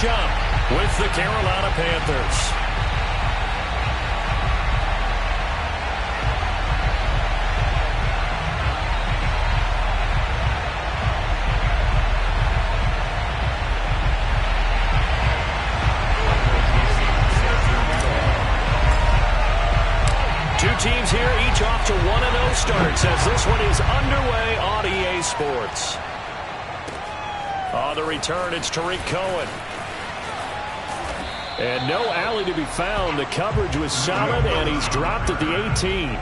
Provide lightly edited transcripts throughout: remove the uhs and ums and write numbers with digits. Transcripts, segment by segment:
jump with the Carolina Panthers. Teams here, each off to 1-0 starts as this one is underway on EA Sports. On the return, it's Tariq Cohen. And no alley to be found. The coverage was solid, and he's dropped at the 18.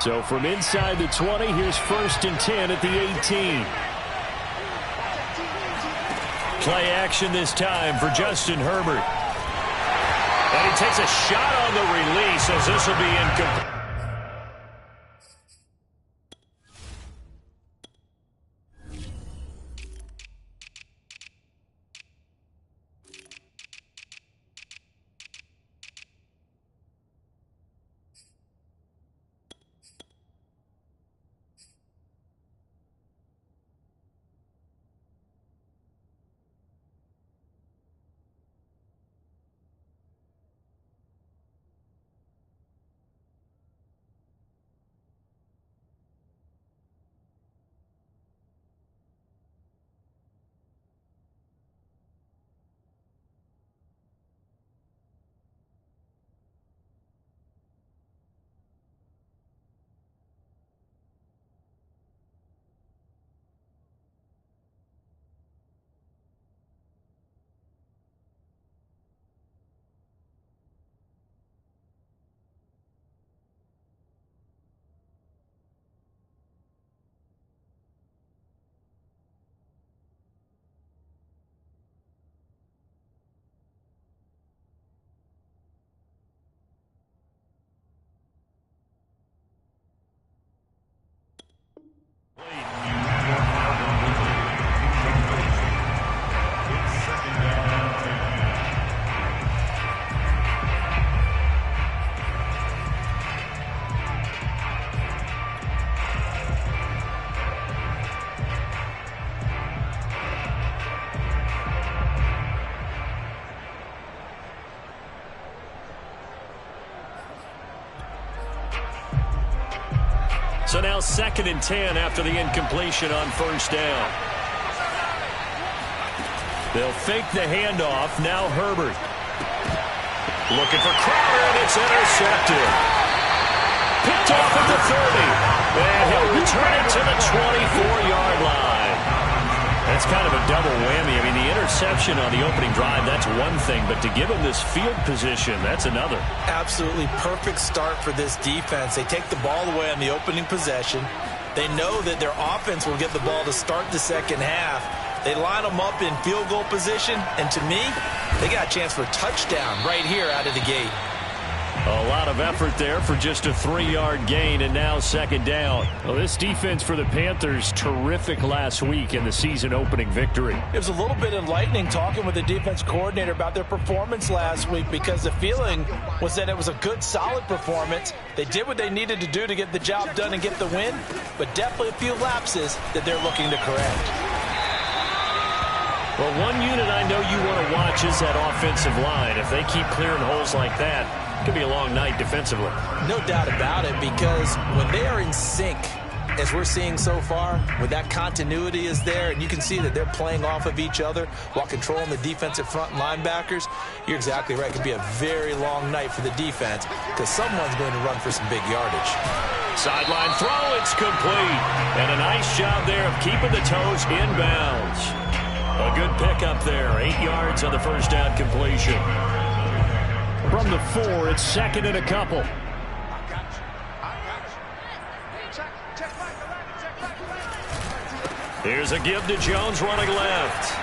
So from inside the 20, here's 1st and 10 at the 18. Play action this time for Justin Herbert. And he takes a shot on the release as this will be incomplete. So now 2nd and 10 after the incompletion on 1st down. They'll fake the handoff. Now Herbert. Looking for Crowder, and it's intercepted. Picked off at the 30. And he'll return it to the 24-yard line. That's kind of a double whammy. I mean, the interception on the opening drive, that's one thing. But to give him this field position, that's another. Absolutely perfect start for this defense. They take the ball away on the opening possession. They know that their offense will get the ball to start the second half. They line them up in field goal position. And to me, they got a chance for a touchdown right here out of the gate. A lot of effort there for just a 3-yard gain, and now 2nd down. Well, this defense for the Panthers, terrific last week in the season-opening victory. It was a little bit enlightening talking with the defense coordinator about their performance last week because the feeling was that it was a good, solid performance. They did what they needed to do to get the job done and get the win, but definitely a few lapses that they're looking to correct. Well, one unit I know you want to watch is that offensive line. If they keep clearing holes like that, it could be a long night defensively. No doubt about it, because when they are in sync, as we're seeing so far, when that continuity is there, and you can see that they're playing off of each other while controlling the defensive front linebackers, you're exactly right. It could be a very long night for the defense because someone's going to run for some big yardage. Sideline throw, it's complete. And a nice job there of keeping the toes inbounds. A good pickup there. 8 yards on the 1st down completion. From the 4, it's 2nd and a couple. Here's a give to Jones running left.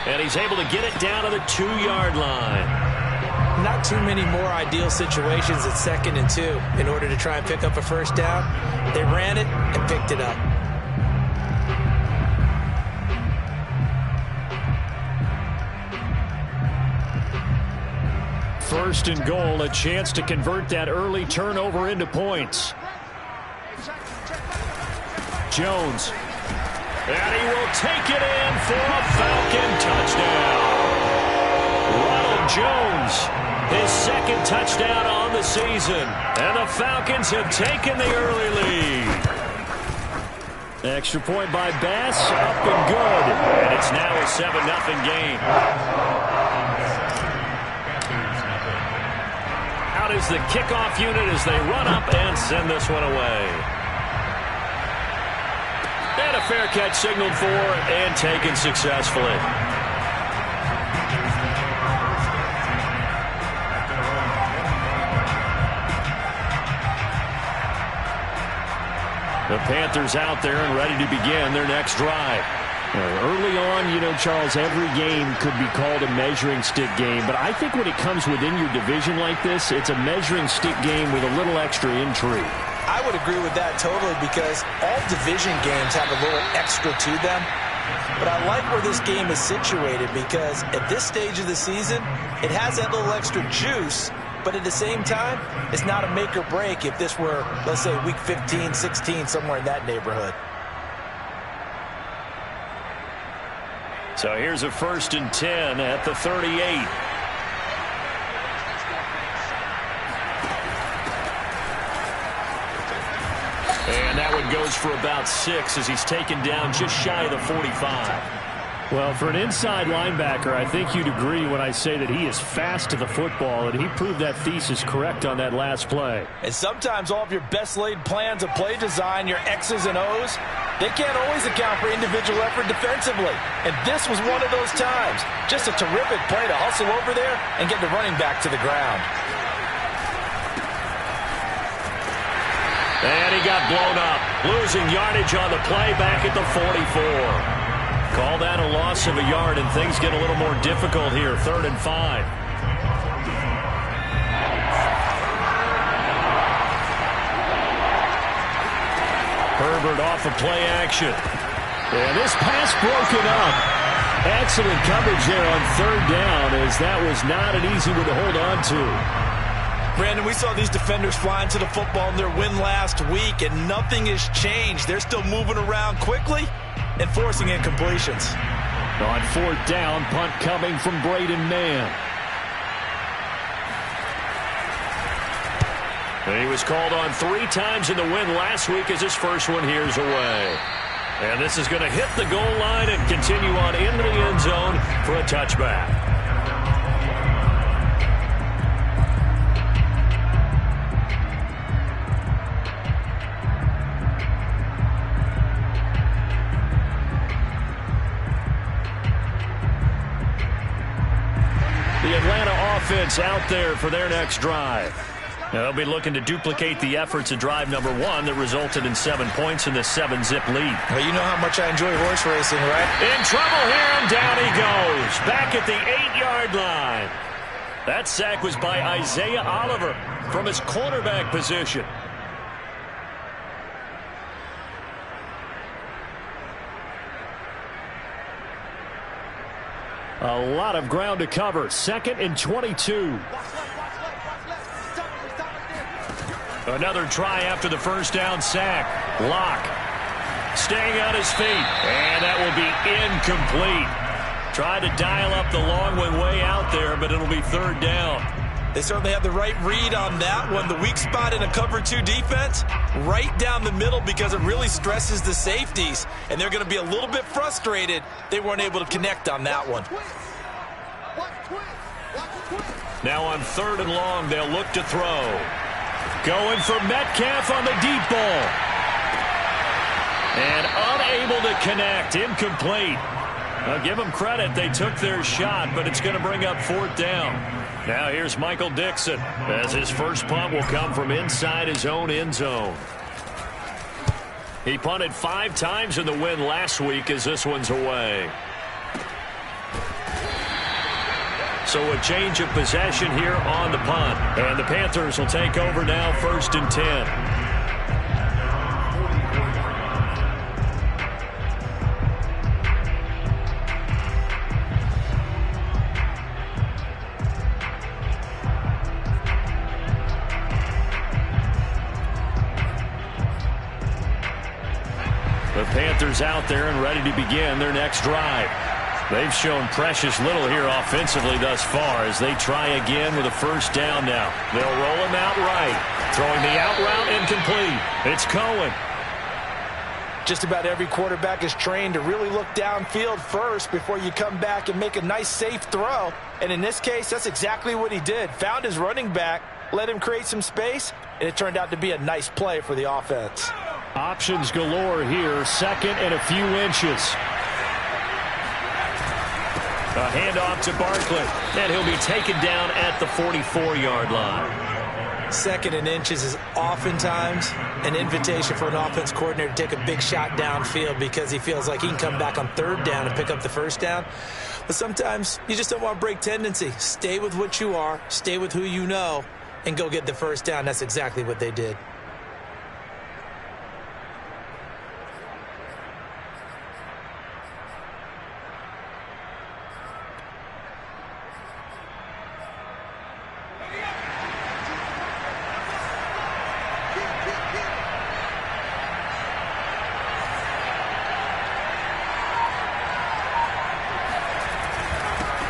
And he's able to get it down to the 2-yard line. Not too many more ideal situations at 2nd and 2 in order to try and pick up a 1st down. They ran it and picked it up. First and goal, a chance to convert that early turnover into points. Jones. And he will take it in for a Falcon touchdown. Ronald Jones, his second touchdown on the season. And the Falcons have taken the early lead. Extra point by Bass, up and good. And it's now a 7-0 game. Out is the kickoff unit as they run up and send this one away. And a fair catch signaled for and taken successfully. The Panthers out there and ready to begin their next drive. Early on, you know, Charles, every game could be called a measuring stick game. But I think when it comes within your division like this, it's a measuring stick game with a little extra intrigue. I would agree with that totally because all division games have a little extra to them. But I like where this game is situated because at this stage of the season, it has that little extra juice. But at the same time, it's not a make or break if this were, let's say, week 15, 16, somewhere in that neighborhood. So here's a 1st and 10 at the 38. And that one goes for about 6 as he's taken down just shy of the 45. Well, for an inside linebacker, I think you'd agree when I say that he is fast to the football, and he proved that thesis correct on that last play. And sometimes all of your best laid plans of play design, your X's and O's, they can't always account for individual effort defensively. And this was one of those times. Just a terrific play to hustle over there and get the running back to the ground. And he got blown up, losing yardage on the play back at the 44. Call that a loss of a yard, and things get a little more difficult here. 3rd and 5. Herbert off of play action. And this pass broken up. Excellent coverage there on 3rd down, as that was not an easy one to hold on to. Brandon, we saw these defenders flying to the football in their win last week, and nothing has changed. They're still moving around quickly and forcing incompletions. On 4th down, punt coming from Braden Mann. And he was called on 3 times in the win last week as his first one here's away. And this is going to hit the goal line and continue on into the end zone for a touchback. The Atlanta offense out there for their next drive. Now they'll be looking to duplicate the efforts of drive number 1 that resulted in 7 points in the 7-zip lead. Well, you know how much I enjoy horse racing, right? In trouble here, and down he goes. Back at the 8-yard line. That sack was by Isaiah Oliver from his quarterback position. A lot of ground to cover. 2nd and 22. Another try after the first down sack. Locke staying on his feet. And that will be incomplete. Tried to dial up the long way out there, but it'll be 3rd down. They certainly had the right read on that one. The weak spot in a cover 2 defense, right down the middle because it really stresses the safeties. And they're going to be a little bit frustrated they weren't able to connect on that one. Now on 3rd and long, they'll look to throw. Going for Metcalf on the deep ball. And unable to connect. Incomplete. I'll give them credit. They took their shot, but it's going to bring up 4th down. Now here's Michael Dixon as his first punt will come from inside his own end zone. He punted 5 times in the win last week as this one's away. So a change of possession here on the punt. And the Panthers will take over now, 1st and 10. The Panthers out there and ready to begin their next drive. They've shown precious little here offensively thus far as they try again with a first down now. They'll roll him out right. Throwing the out route incomplete. It's Cohen. Just about every quarterback is trained to really look downfield first before you come back and make a nice, safe throw. And in this case, that's exactly what he did. Found his running back, let him create some space, and it turned out to be a nice play for the offense. Options galore here. Second and a few inches. A handoff to Barkley, and he'll be taken down at the 44-yard line. Second and inches is oftentimes an invitation for an offense coordinator to take a big shot downfield because he feels like he can come back on third down and pick up the first down. But sometimes you just don't want to break tendency. Stay with what you are, stay with who you know, and go get the first down. That's exactly what they did.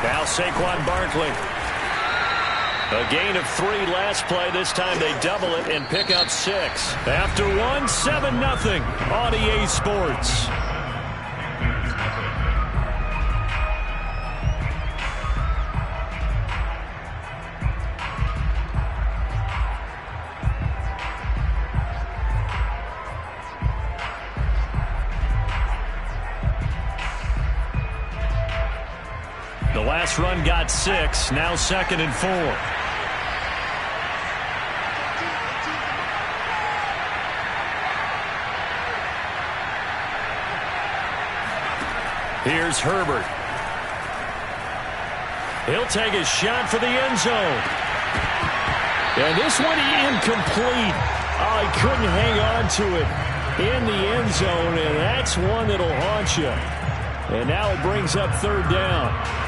Now Saquon Barkley. A gain of 3 last play. This time they double it and pick up 6. After 1, 7-0 on EA Sports. The last run got 6. Now 2nd and 4. Here's Herbert. He'll take a shot for the end zone. And this one incomplete. Oh, he couldn't hang on to it in the end zone, and that's one that'll haunt you. And now it brings up 3rd down.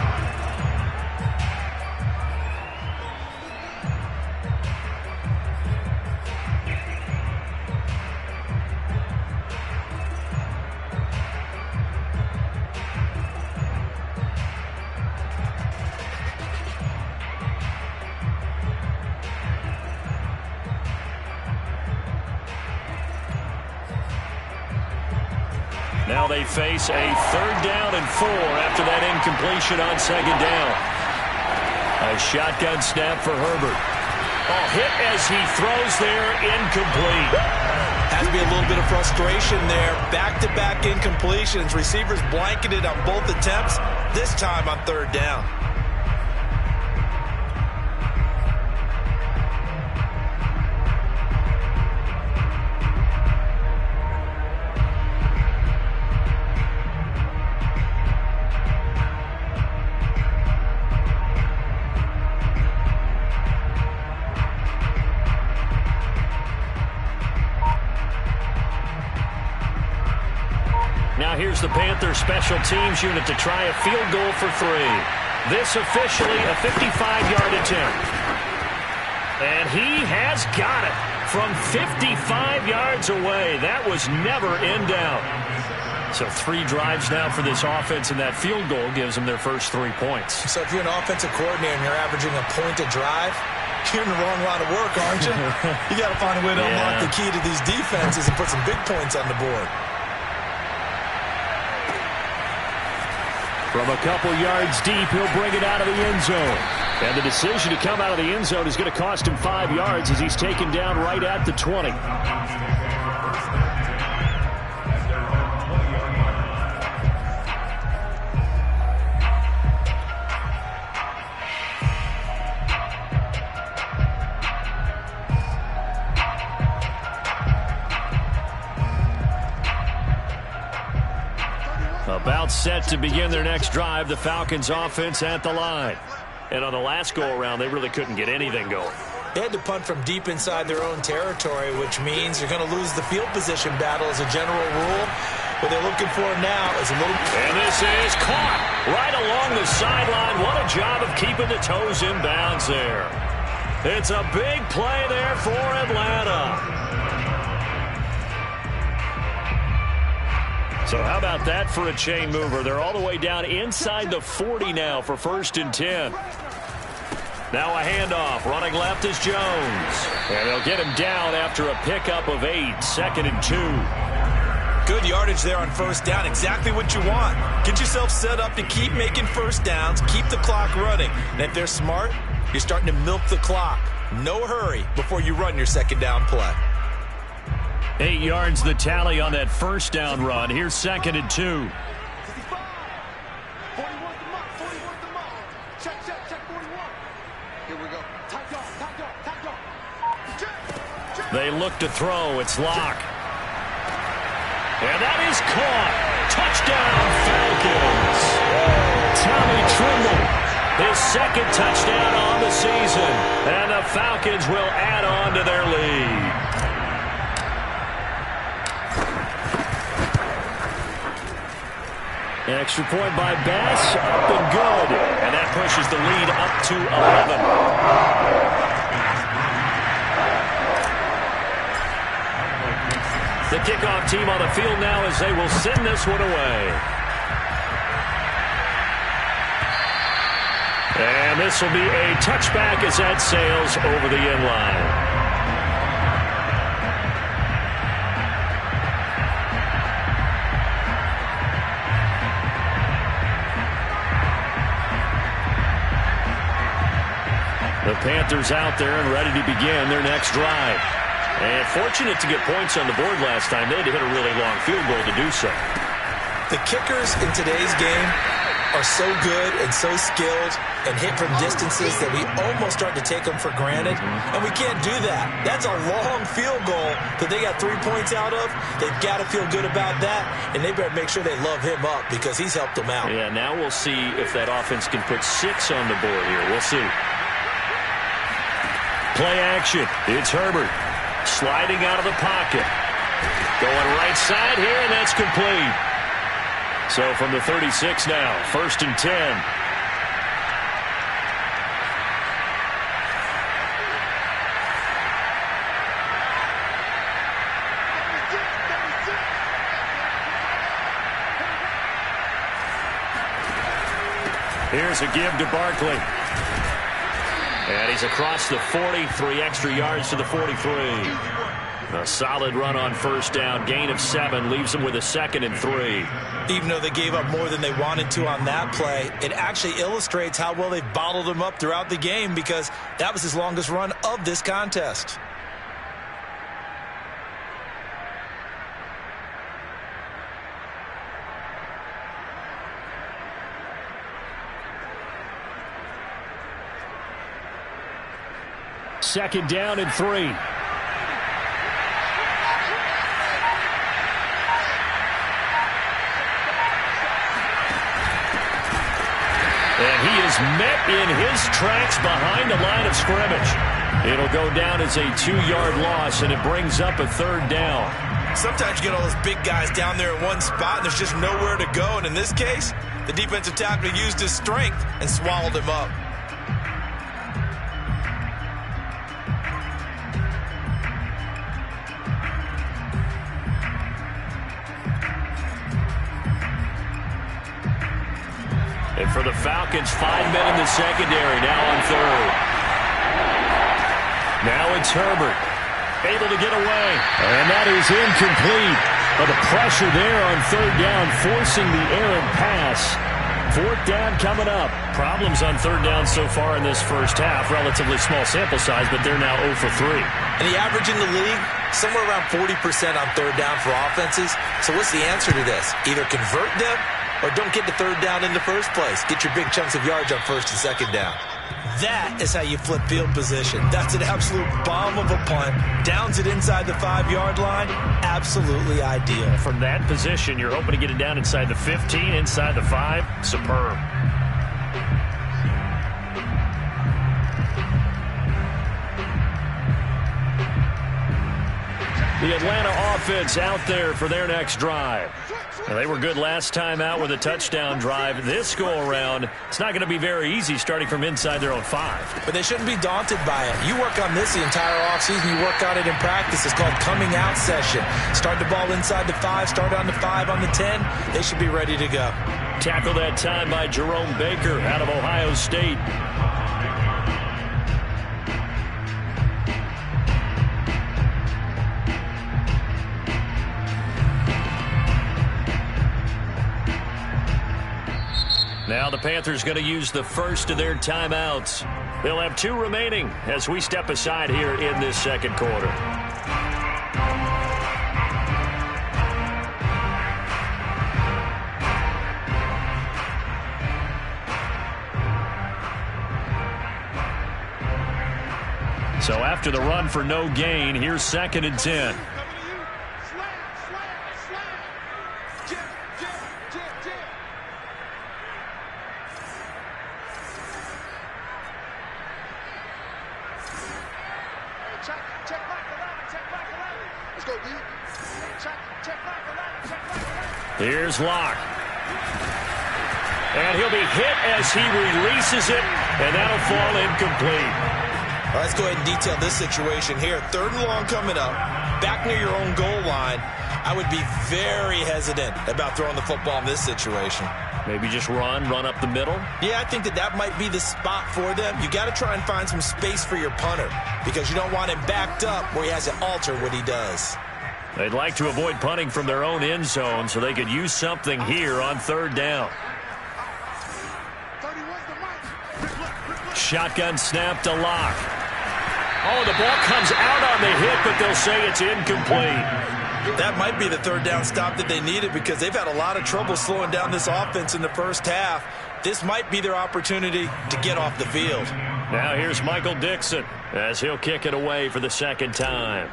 Now they face a 3rd down and 4 after that incompletion on 2nd down. A shotgun snap for Herbert. Oh, hit as he throws there, incomplete. Has to be a little bit of frustration there. Back-to-back incompletions. Receivers blanketed on both attempts, this time on 3rd down. Now here's the Panthers special teams unit to try a field goal for 3. This officially a 55-yard attempt. And he has got it from 55 yards away. That was never in doubt. So 3 drives now for this offense, and that field goal gives them their first 3 points. So if you're an offensive coordinator and you're averaging a point a drive, you're in the wrong line of work, aren't you? You got to find a way to unlock the key to these defenses and put some big points on the board. From a couple yards deep, he'll bring it out of the end zone. And the decision to come out of the end zone is going to cost him 5 yards as he's taken down right at the 20. About set to begin their next drive, the Falcons offense at the line. And on the last go-around, they really couldn't get anything going. They had to punt from deep inside their own territory, which means you're going to lose the field position battle as a general rule. What they're looking for now is a little... And this is caught right along the sideline. What a job of keeping the toes in bounds there. It's a big play there for Atlanta. So how about that for a chain mover? They're all the way down inside the 40 now for 1st and 10. Now a handoff. Running left is Jones. And they'll get him down after a pickup of 8. 2nd and 2. Good yardage there on 1st down. Exactly what you want. Get yourself set up to keep making 1st downs. Keep the clock running. And if they're smart, you're starting to milk the clock. No hurry before you run your 2nd down play. 8 yards the tally on that 1st down run. Here's 2nd and 2. They look to throw. It's Locke. And that is caught. Touchdown, Falcons. Tommy Tremble, his 2nd touchdown on the season. And the Falcons will add on to their lead. Extra point by Bass, up and good. And that pushes the lead up to 11. The kickoff team on the field now as they will send this one away. And this will be a touchback as that sails over the end line. The Panthers out there and ready to begin their next drive. And fortunate to get points on the board last time. They had to hit a really long field goal to do so. The kickers in today's game are so good and so skilled and hit from distances that we almost start to take them for granted. And we can't do that. That's a long field goal that they got 3 points out of. They've got to feel good about that. And they better make sure they love him up because he's helped them out. Yeah, now we'll see if that offense can put 6 on the board here. We'll see. Play action. It's Herbert. Sliding out of the pocket. Going right side here, and that's complete. So from the 36 now, 1st and 10. Here's a give to Barkley. And he's across the 40, 3 extra yards to the 43. A solid run on 1st down, gain of 7, leaves them with a 2nd and 3. Even though they gave up more than they wanted to on that play, it actually illustrates how well they've bottled them up throughout the game because that was his longest run of this contest. Second down and 3. And he is met in his tracks behind the line of scrimmage. It'll go down as a 2-yard loss, and it brings up a 3rd down. Sometimes you get all those big guys down there in one spot, and there's just nowhere to go. And in this case, the defensive tackle used his strength and swallowed him up. And for the Falcons, 5 men in the secondary, now on 3rd. Now it's Herbert, able to get away. And that is incomplete. But the pressure there on 3rd down, forcing the errant pass. 4th down coming up. Problems on 3rd down so far in this first half. Relatively small sample size, but they're now 0 for 3. And the average in the league, somewhere around 40% on 3rd down for offenses. So what's the answer to this? Either convert them or don't get the 3rd down in the first place. Get your big chunks of yards on 1st and 2nd down. That is how you flip field position. That's an absolute bomb of a punt. Downs it inside the 5-yard line. Absolutely ideal. From that position, you're hoping to get it down inside the 15, inside the 5. Superb. The Atlanta offense out there for their next drive. Now, they were good last time out with a touchdown drive. This go-around, it's not going to be very easy starting from inside their own 5. But they shouldn't be daunted by it. You work on this the entire offseason. You work on it in practice. It's called coming out session. Start the ball inside the 5, start on the 5, on the 10. They should be ready to go. Tackle that time by Jerome Baker out of Ohio State. Now the Panthers going to use the first of their timeouts. They'll have 2 remaining as we step aside here in this second quarter. So after the run for no gain, here's 2nd and 10. Here's Locke. And he'll be hit as he releases it, and that'll fall incomplete. Let's go ahead and detail this situation here. 3rd and long coming up, back near your own goal line. I would be very hesitant about throwing the football in this situation. Maybe just run up the middle? Yeah, I think that might be the spot for them. You got to try and find some space for your punter because you don't want him backed up where he has to alter what he does. They'd like to avoid punting from their own end zone so they could use something here on 3rd down. Shotgun snap to Locke. Oh, the ball comes out on the hit, but they'll say it's incomplete. That might be the 3rd down stop that they needed because they've had a lot of trouble slowing down this offense in the first half. This might be their opportunity to get off the field. Now here's Michael Dixon as he'll kick it away for the 2nd time.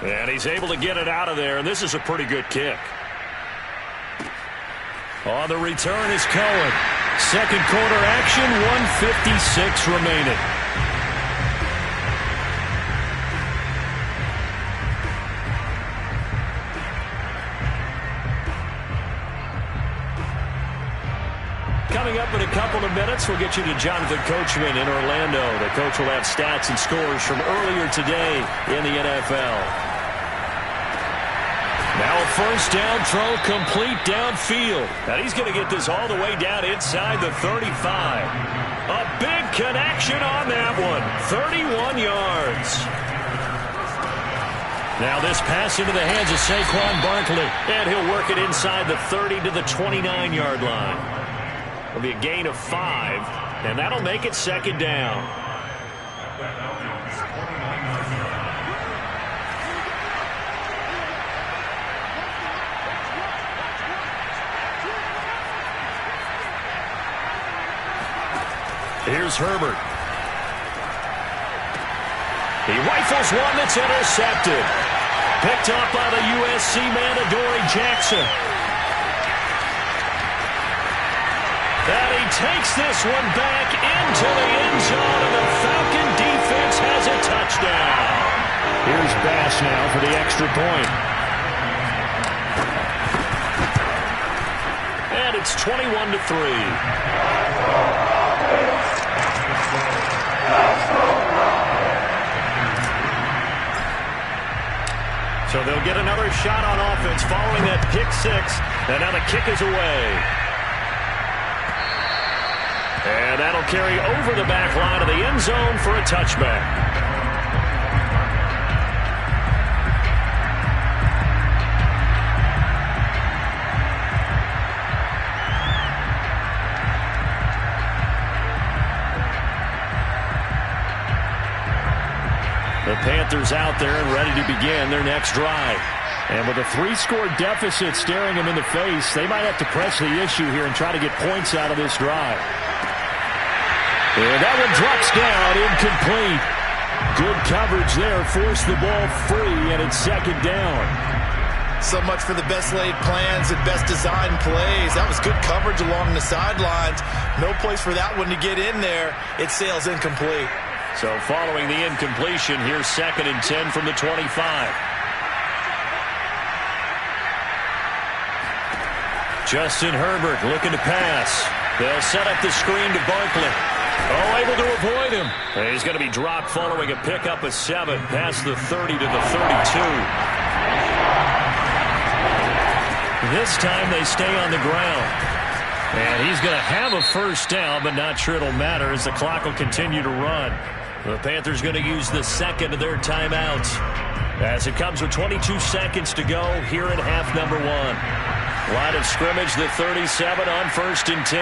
And he's able to get it out of there, and this is a pretty good kick. On the return is Cohen. Second quarter action, 1:56 remaining. Coming up in a couple of minutes, we'll get you to Jonathan Coachman in Orlando. The coach will have stats and scores from earlier today in the NFL. Now a first down throw complete downfield. And he's going to get this all the way down inside the 35. A big connection on that one. 31 yards. Now this pass into the hands of Saquon Barkley. And he'll work it inside the 30 to the 29-yard line. It'll be a gain of 5. And that'll make it 2nd down. Here's Herbert. He rifles one that's intercepted. Picked up by the USC man, Adoree Jackson. And he takes this one back into the end zone, and the Falcon defense has a touchdown. Here's Bass now for the extra point. And it's 21-3. So they'll get another shot on offense following that pick 6. And now the kick is away. And that'll carry over the back line of the end zone for a touchback. The Panthers out there and ready to begin their next drive. And with a 3-score deficit staring them in the face, they might have to press the issue here and try to get points out of this drive. And that one drops down, incomplete. Good coverage there, forced the ball free, and it's 2nd down. So much for the best laid plans and best designed plays. That was good coverage along the sidelines. No place for that one to get in there. It sails incomplete. So following the incompletion, here's 2nd and 10 from the 25. Justin Herbert looking to pass. They'll set up the screen to Barkley. Oh, able to avoid him. And he's going to be dropped following a pickup of 7 past the 30 to the 32. This time they stay on the ground. And he's going to have a first down, but not sure it'll matter as the clock will continue to run. The Panthers going to use the second of their timeouts as it comes with 22 seconds to go here in half number 1. Line of scrimmage, the 37 on 1st and 10.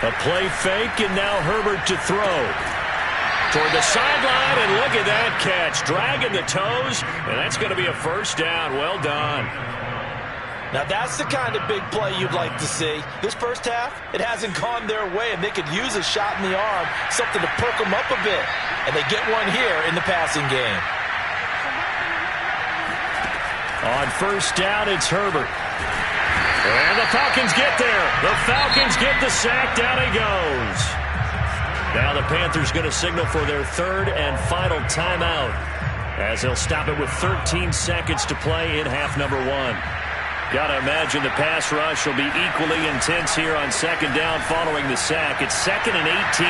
A play fake, and now Herbert to throw. Toward the sideline, and look at that catch. Dragging the toes, and that's going to be a first down. Well done. Now that's the kind of big play you'd like to see. This first half, it hasn't gone their way, and they could use a shot in the arm, something to perk them up a bit. And they get one here in the passing game. On first down, it's Herbert. And the Falcons get there. The Falcons get the sack. Down he goes. Now the Panthers going to signal for their 3rd and final timeout as they'll stop it with 13 seconds to play in half number 1. Got to imagine the pass rush will be equally intense here on 2nd down following the sack. It's 2nd and 18.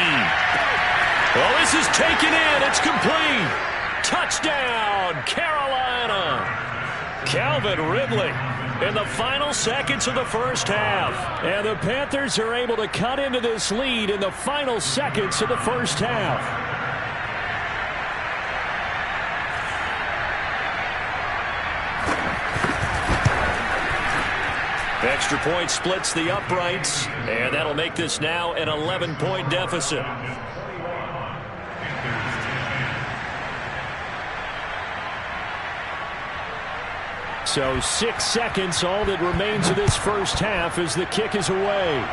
Well, this is taken in. It's complete. Touchdown, Carolina. Calvin Ridley in the final seconds of the first half. And the Panthers are able to cut into this lead in the final seconds of the first half. Extra point splits the uprights, and that'll make this now an 11-point deficit. So 6 seconds, all that remains of this first half as the kick is away.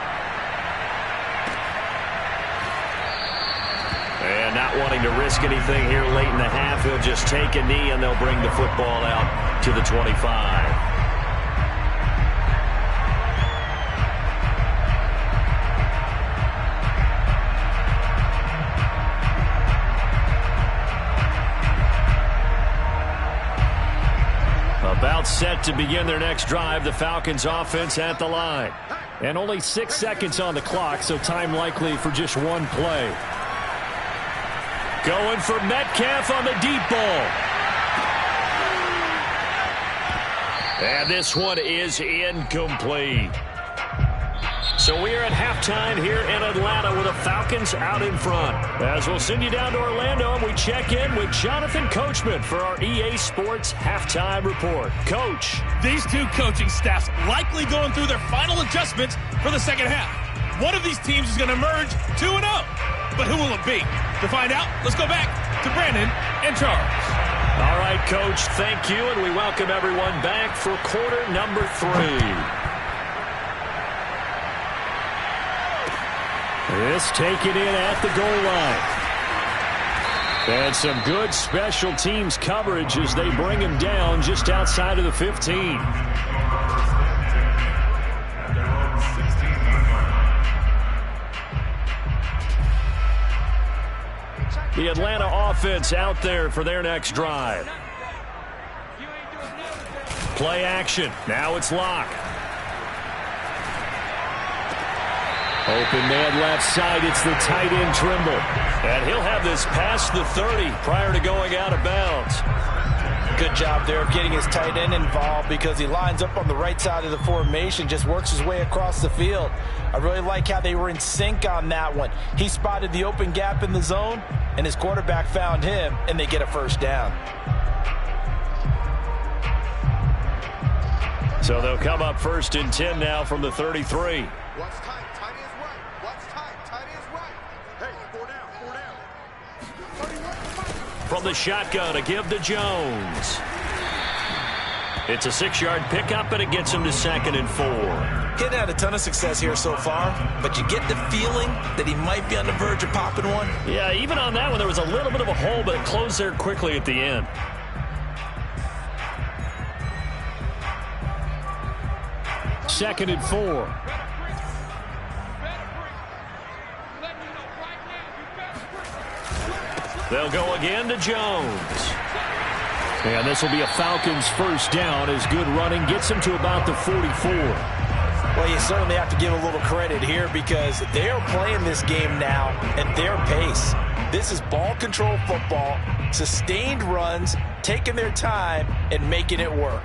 And not wanting to risk anything here late in the half, he'll just take a knee and they'll bring the football out to the 25. About set to begin their next drive, the Falcons offense at the line. And only 6 seconds on the clock, so time likely for just one play. Going for Metcalf on the deep ball. And this one is incomplete. So we are at halftime here in Atlanta with the Falcons out in front. As we'll send you down to Orlando and we check in with Jonathan Coachman for our EA Sports Halftime Report. Coach. These two coaching staffs likely going through their final adjustments for the second half. One of these teams is going to emerge 2-0. But who will it be? To find out, let's go back to Brandon and Charles. All right, Coach, thank you, and we welcome everyone back for quarter number 3. This taken in at the goal line. And some good special teams coverage as they bring him down just outside of the 15. The Atlanta offense out there for their next drive. Play action. Now it's Locke. Open man left side. It's the tight end Trimble. And he'll have this past the 30 prior to going out of bounds. Good job there of getting his tight end involved because he lines up on the right side of the formation, just works his way across the field. I really like how they were in sync on that one. He spotted the open gap in the zone, and his quarterback found him, and they get a first down. So they'll come up 1st and 10 now from the 33. What's time? Time is right. What's time? Time is right. Hey, 4 down, 4 down. From the shotgun, a give to Jones. It's a 6-yard pickup, and it gets him to 2nd and 4. Getting had a ton of success here so far, but you get the feeling that he might be on the verge of popping one. Yeah, even on that one, there was a little bit of a hole, but it closed there quickly at the end. Second and 4. They'll go again to Jones. And this will be a Falcons first down as good running gets him to about the 44. Well, you certainly have to give a little credit here because they are playing this game now at their pace. This is ball control football, sustained runs, taking their time and making it work.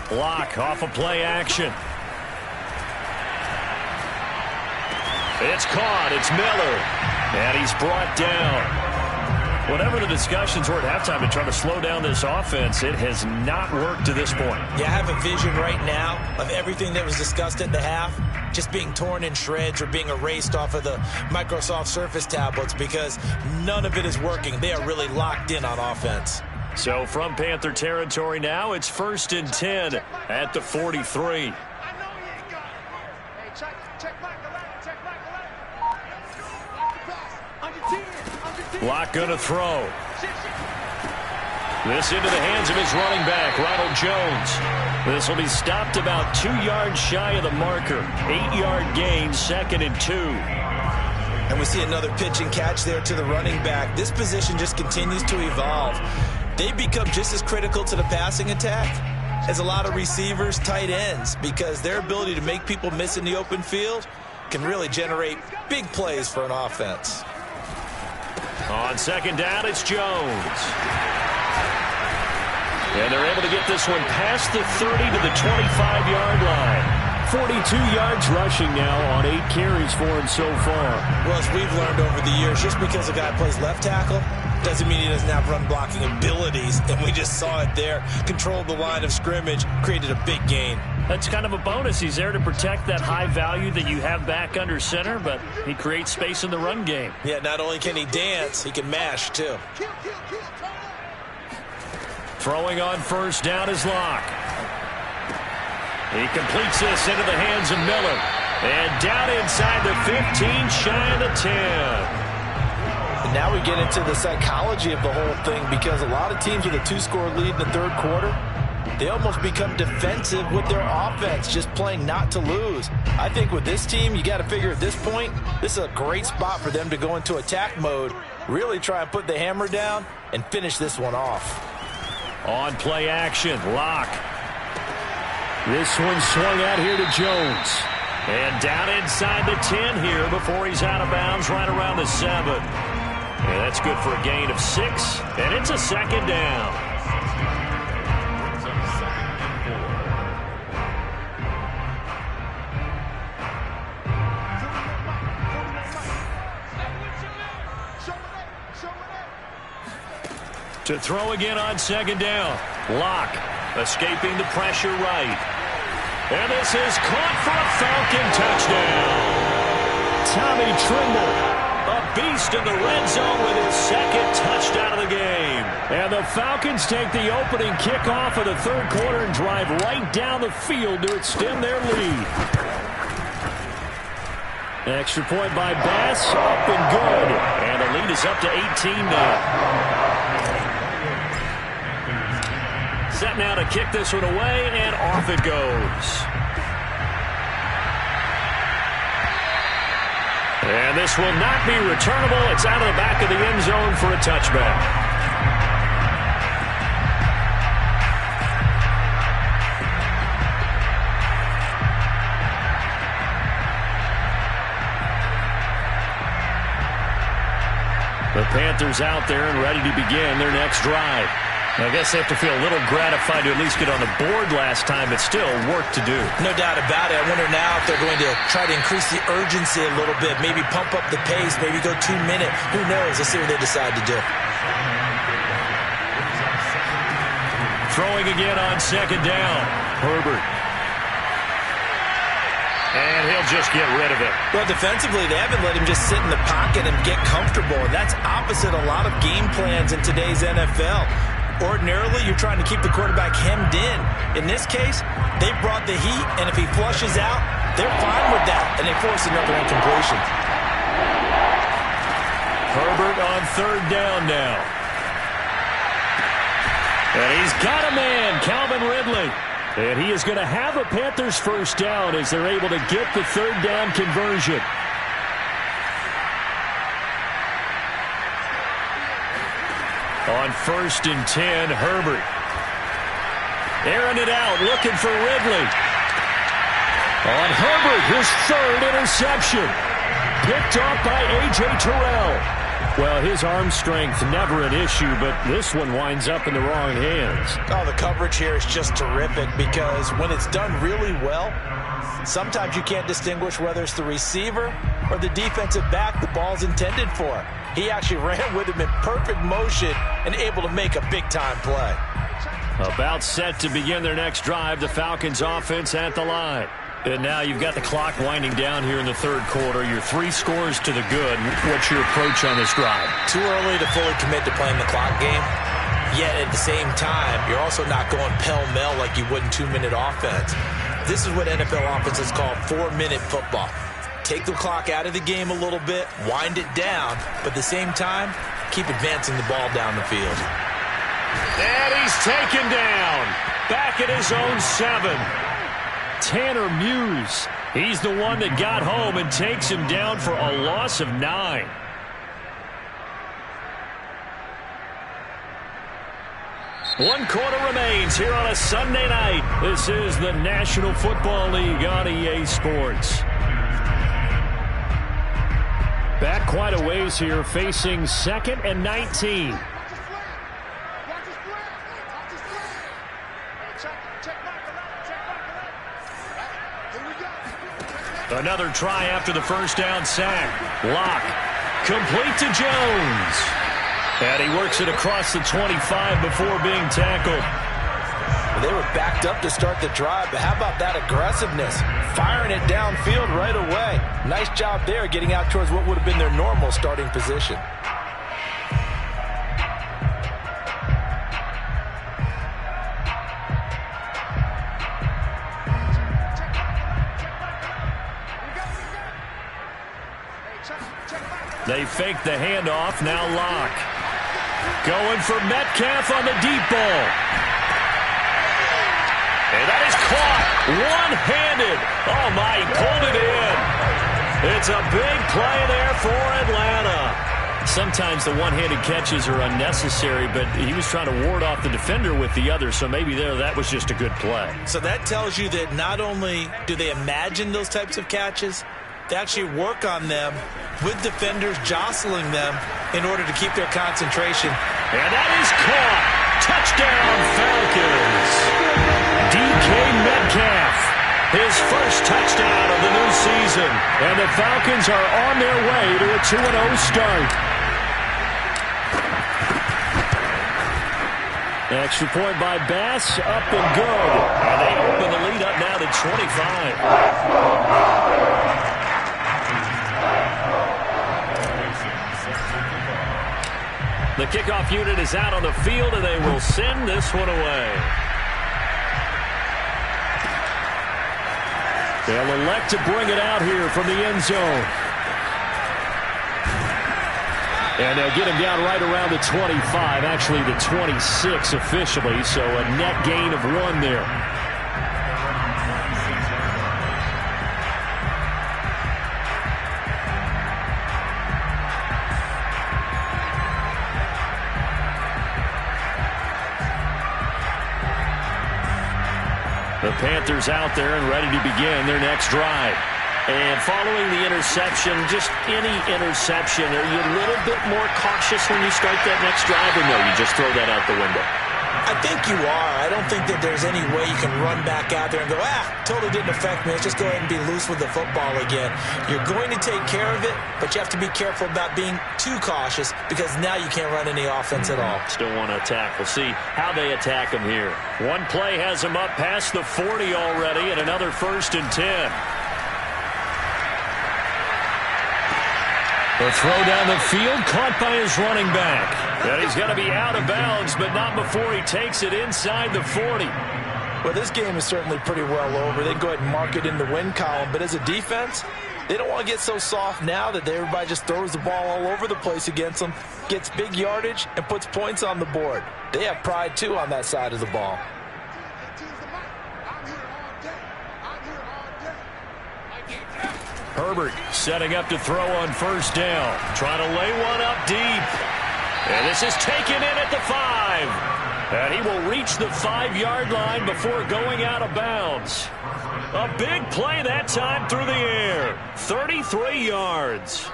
Block off of play action. It's caught. It's Miller. And he's brought down. Whatever the discussions were at halftime to try to slow down this offense, it has not worked to this point. Yeah, I have a vision right now of everything that was discussed at the half just being torn in shreds or being erased off of the Microsoft Surface tablets because none of it is working. They are really locked in on offense. So from Panther territory now, it's 1st and 10 at the 43. Locke going to throw. This into the hands of his running back, Ronald Jones. This will be stopped about 2 yards shy of the marker. 8-yard gain, 2nd and 2. And we see another pitch and catch there to the running back. This position just continues to evolve. They become just as critical to the passing attack as a lot of receivers, tight ends, because their ability to make people miss in the open field can really generate big plays for an offense. On 2nd down, it's Jones. And they're able to get this one past the 30 to the 25-yard line. 42 yards rushing now on 8 carries for him so far. Well, as we've learned over the years, just because a guy plays left tackle doesn't mean he doesn't have run blocking abilities, and we just saw it there. Controlled the line of scrimmage, created a big gain. That's kind of a bonus. He's there to protect that high value that you have back under center, but he creates space in the run game. Yeah, not only can he dance, he can mash too. Throwing on 1st down is Locke. He completes this into the hands of Miller. And down inside the 15, shy of the 10. And now we get into the psychology of the whole thing because a lot of teams with a 2-score lead in the 3rd quarter, they almost become defensive with their offense, just playing not to lose. I think with this team, you got to figure at this point, this is a great spot for them to go into attack mode, really try and put the hammer down and finish this one off. On play action, Locke. This one swung out here to Jones. And down inside the 10 here before he's out of bounds right around the 7. And that's good for a gain of 6. And it's a 2nd down. To throw again on 2nd down. Locke escaping the pressure right. And this is caught for a Falcon touchdown. Tommy Tremble, a beast in the red zone with his 2nd touchdown of the game. And the Falcons take the opening kickoff of the 3rd quarter and drive right down the field to extend their lead. Extra point by Bass, up and good. And the lead is up to 18 now. Set now to kick this one away, and off it goes. And this will not be returnable. It's out of the back of the end zone for a touchback. The Panthers out there and ready to begin their next drive. I guess they have to feel a little gratified to at least get on the board last time, but still work to do. No doubt about it. I wonder now if they're going to try to increase the urgency a little bit, maybe pump up the pace, maybe go 2-minute. Who knows? Let's see what they decide to do. Throwing again on 2nd down. Herbert. And he'll just get rid of it. Well, defensively, they haven't let him just sit in the pocket and get comfortable, and that's opposite a lot of game plans in today's NFL. Ordinarily, you're trying to keep the quarterback hemmed in. In this case, they brought the heat, and if he flushes out, they're fine with that, and they force another incompletion. Herbert on 3rd down now. And he's got a man, Calvin Ridley. And he is going to have a Panthers first down as they're able to get the third down conversion. On 1st and 10, Herbert. Airing it out, looking for Ridley. On Herbert, his third interception. Picked off by A.J. Terrell. Well, his arm strength never an issue, but this one winds up in the wrong hands. Oh, the coverage here is just terrific because when it's done really well, sometimes you can't distinguish whether it's the receiver or the defensive back the ball's intended for. He actually ran with him in perfect motion and able to make a big-time play. About set to begin their next drive, the Falcons offense at the line. And now you've got the clock winding down here in the third quarter. You're 3 scores to the good. What's your approach on this drive? Too early to fully commit to playing the clock game. Yet at the same time, you're also not going pell-mell like you would in 2-minute offense. This is what NFL offenses call 4-minute football. Take the clock out of the game a little bit, wind it down, but at the same time, keep advancing the ball down the field. And he's taken down. Back at his own 7. Tanner Muse. He's the one that got home and takes him down for a loss of 9. One quarter remains here on a Sunday night. This is the National Football League on EA Sports. Back quite a ways here, facing 2nd and 19. Another try after the first down sack. Lock. Complete to Jones. And he works it across the 25 before being tackled. They were backed up to start the drive, but how about that aggressiveness? Firing it downfield right away. Nice job there getting out towards what would have been their normal starting position. They fake the handoff, now Lock. Going for Metcalf on the deep ball. And that is caught one-handed. Oh, my, he pulled it in. It's a big play there for Atlanta. Sometimes the one-handed catches are unnecessary, but he was trying to ward off the defender with the other, so maybe that was just a good play. So that tells you that not only do they imagine those types of catches, they actually work on them with defenders jostling them in order to keep their concentration. And that is caught. Touchdown, Falcons. DK Metcalf, his first touchdown of the new season. And the Falcons are on their way to a 2-0 start. Extra point by Bass, up and good. And they open the lead up now to 25. The kickoff unit is out on the field, and they will send this one away. They'll elect to bring it out here from the end zone. And they'll get him down right around the 25, actually the 26 officially, so a net gain of 1 there. The Panthers out there and ready to begin their next drive. And following the interception, just any interception, are you a little bit more cautious when you start that next drive, or no, you just throw that out the window? I think you are. I don't think that there's any way you can run back out there and go, totally didn't affect me. Let's just go ahead and be loose with the football again. You're going to take care of it, but you have to be careful about being too cautious because now you can't run any offense at all. Still want to attack. We'll see how they attack him here. One play has him up past the 40 already, and another 1st and 10. The throw down the field, caught by his running back. And he's going to be out of bounds, but not before he takes it inside the 40. Well, this game is certainly pretty well over. They go ahead and mark it in the win column, but as a defense, They don't want to get so soft now that everybody just throws the ball all over the place against them, gets big yardage, and puts points on the board. They have pride, too, on that side of the ball. Herbert setting up to throw on first down. Trying to lay one up deep. And this is taken in at the 5. And he will reach the 5-yard line before going out of bounds. A big play that time through the air. 33 yards.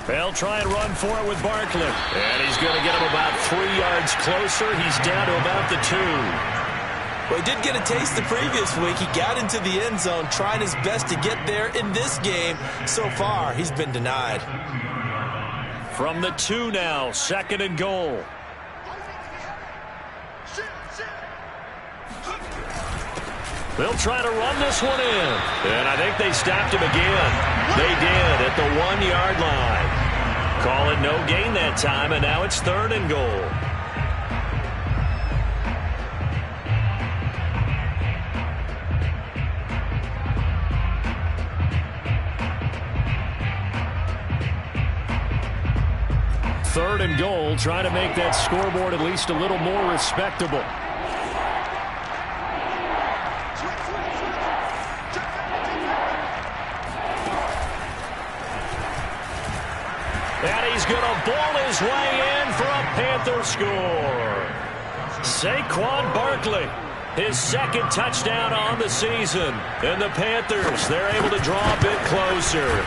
They'll try and run for it with Barkley. And he's going to get him about 3 yards closer. He's down to about the 2. Well, he did get a taste the previous week. He got into the end zone, trying his best to get there in this game. So far, he's been denied. From the 2 now, 2nd and goal. They'll try to run this one in. And I think they stopped him again. They did at the 1-yard line. Call it no gain that time, and now it's 3rd and goal. Third and goal, trying to make that scoreboard at least a little more respectable. And he's going to ball his way in for a Panther score. Saquon Barkley, his 2nd touchdown on the season. And the Panthers, they're able to draw a bit closer.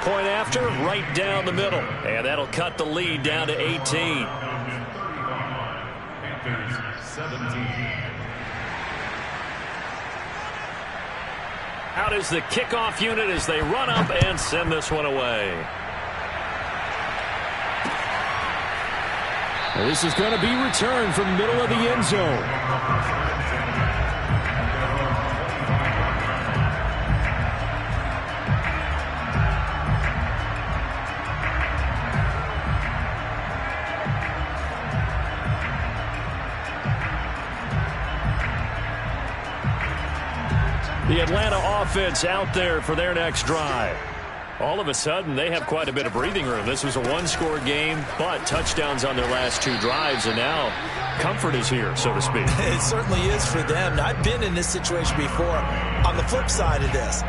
Point after, right down the middle. And that'll cut the lead down to 18. Panthers 17. Out is the kickoff unit as they run up and send this one away. This is going to be returned from the middle of the end zone. The Atlanta offense out there for their next drive. All of a sudden, they have quite a bit of breathing room. This was a 1-score game, but touchdowns on their last 2 drives, and now comfort is here, so to speak. It certainly is for them. I've been in this situation before on the flip side of this.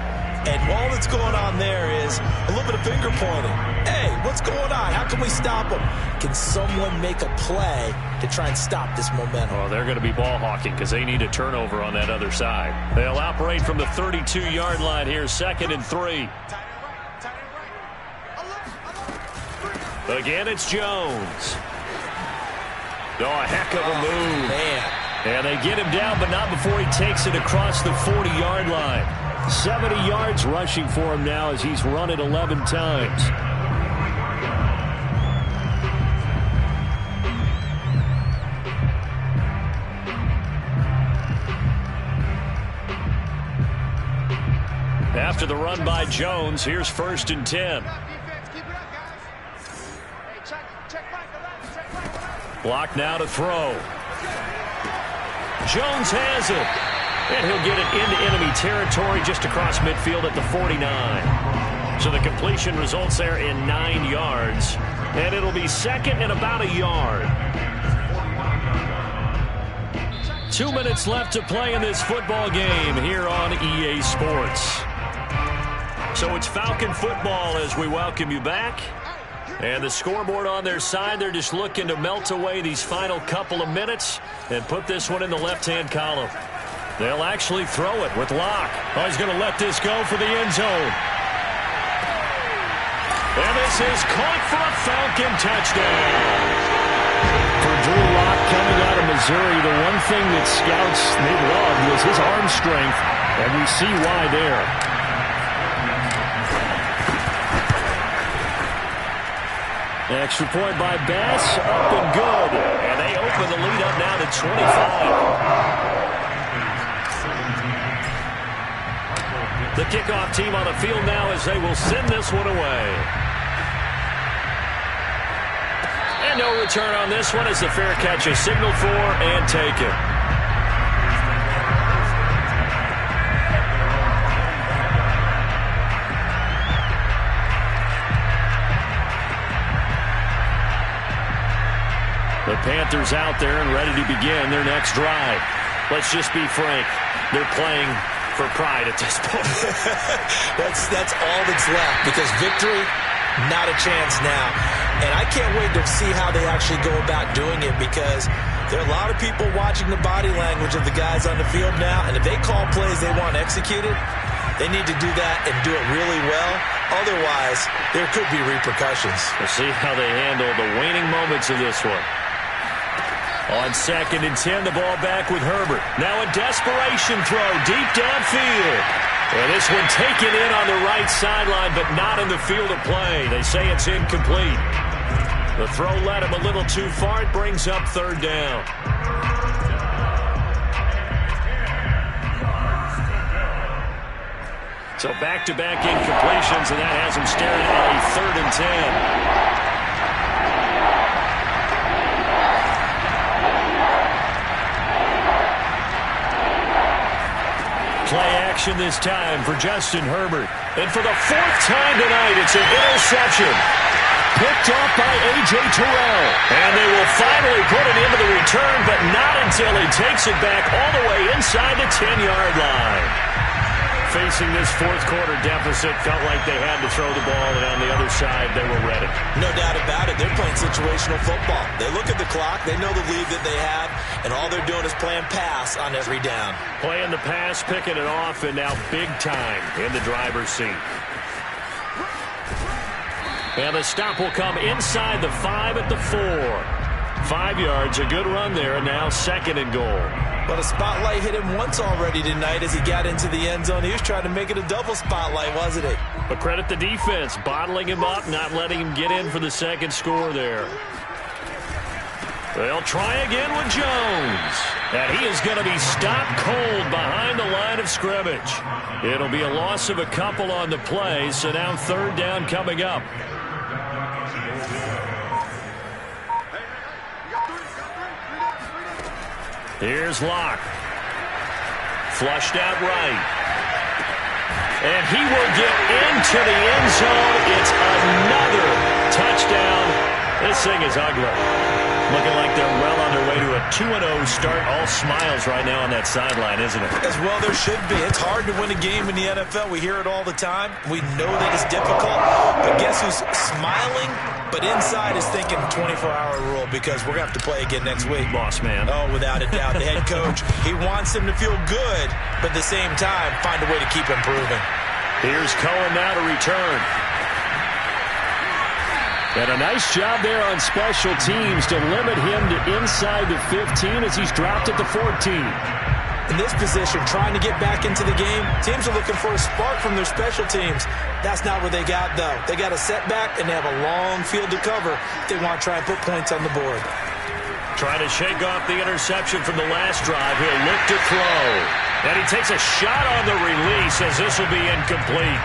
And all that's going on there is a little bit of finger pointing. Hey, what's going on? How can we stop them? Can someone make a play to try and stop this momentum? Well, they're going to be ball hawking because they need a turnover on that other side. They'll operate from the 32-yard line here, 2nd and 3. Again, it's Jones. Oh, a heck of a move. Man. And they get him down, but not before he takes it across the 40-yard line. 70 yards rushing for him now as he's run it 11 times. After the run by Jones, here's 1st and 10. Block now to throw. Jones has it. And he'll get it into enemy territory just across midfield at the 49. So the completion results there in 9 yards. And it'll be 2nd and about a yard. 2 minutes left to play in this football game here on EA Sports. So it's Falcon football as we welcome you back. And the scoreboard on their side, they're just looking to melt away these final couple of minutes and put this one in the left-hand column. They'll actually throw it with Locke. Oh, he's going to let this go for the end zone. And this is caught for a Falcon touchdown. For Drew Locke coming out of Missouri, the one thing that scouts they loved was his arm strength, and we see why there. Extra point by Bass, up and good. And they open the lead up now to 25. The kickoff team on the field now as they will send this one away. And no return on this one as the fair catch is signaled for and taken. The Panthers out there and ready to begin their next drive. Let's just be frank. They're playing for pride at this point. That's all that's left, because victory, not a chance now. And I can't wait to see how they actually go about doing it, because there are a lot of people watching the body language of the guys on the field now, and if they call plays they want executed, they need to do that and do it really well. Otherwise, there could be repercussions. We'll see how they handle the waning moments of this one. On 2nd and 10, the ball back with Herbert. Now a desperation throw deep downfield. And this one taken in on the right sideline, but not in the field of play. They say it's incomplete. The throw led him a little too far. It brings up 3rd down. So back-to-back incompletions, and that has him staring at a 3rd and 10. Play action this time for Justin Herbert. And for the 4th time tonight, it's an interception. Picked off by A.J. Terrell. And they will finally put it into the return, but not until he takes it back all the way inside the 10-yard line. Facing this 4th quarter deficit, felt like they had to throw the ball, and on the other side, they were ready. No doubt about it. They're playing situational football. They look at the clock. They know the lead that they have, and all they're doing is playing pass on every down. Playing the pass, picking it off, and now big time in the driver's seat. And the stop will come inside the 5 at the 4. 5 yards, a good run there, and now 2nd and goal. But a spotlight hit him once already tonight as he got into the end zone. He was trying to make it a double spotlight, wasn't he? But credit the defense, bottling him up, not letting him get in for the 2nd score there. They'll try again with Jones. And he is going to be stopped cold behind the line of scrimmage. It'll be a loss of a couple on the play, so now 3rd down coming up. Here's Locke. Flushed out right. And he will get into the end zone. It's another touchdown. This thing is ugly. Looking like they're well on their way to a 2-0 start. All smiles right now on that sideline, isn't it? As well there should be. It's hard to win a game in the NFL. We hear it all the time. We know that it's difficult. But guess who's smiling? But inside is thinking 24-hour rule, because we're going to have to play again next week. Boss man. Oh, without a doubt. The head coach, he wants them to feel good, but at the same time, find a way to keep improving. Here's Cohen now to return. And a nice job there on special teams to limit him to inside the 15 as he's dropped at the 14. In this position, trying to get back into the game, teams are looking for a spark from their special teams. That's not what they got, though. They got a setback, and they have a long field to cover if they want to try and put points on the board. Trying to shake off the interception from the last drive. He'll look to throw. And he takes a shot on the release as this will be incomplete.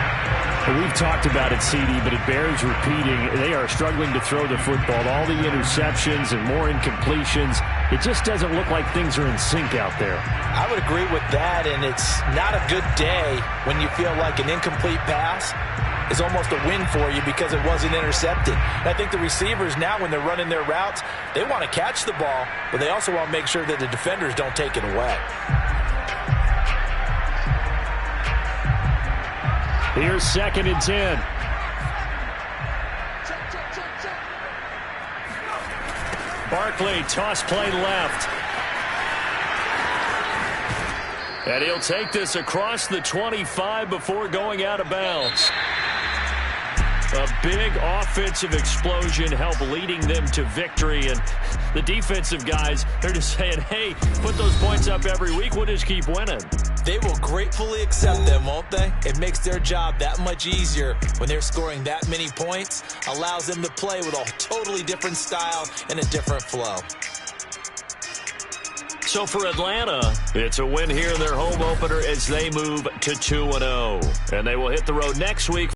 We've talked about it, CD, but it bears repeating. They are struggling to throw the football. All the interceptions and more incompletions. It just doesn't look like things are in sync out there. I would agree with that, and it's not a good day when you feel like an incomplete pass is almost a win for you because it wasn't intercepted. And I think the receivers now, when they're running their routes, they want to catch the ball, but they also want to make sure that the defenders don't take it away. Here's 2nd and 10. Barkley, toss play left. And he'll take this across the 25 before going out of bounds. A big offensive explosion helped leading them to victory. And the defensive guys, they're just saying, hey, put those points up every week. We'll just keep winning. They will gratefully accept them, won't they? It makes their job that much easier when they're scoring that many points. Allows them to play with a totally different style and a different flow. So for Atlanta, it's a win here in their home opener as they move to 2-0. And they will hit the road next week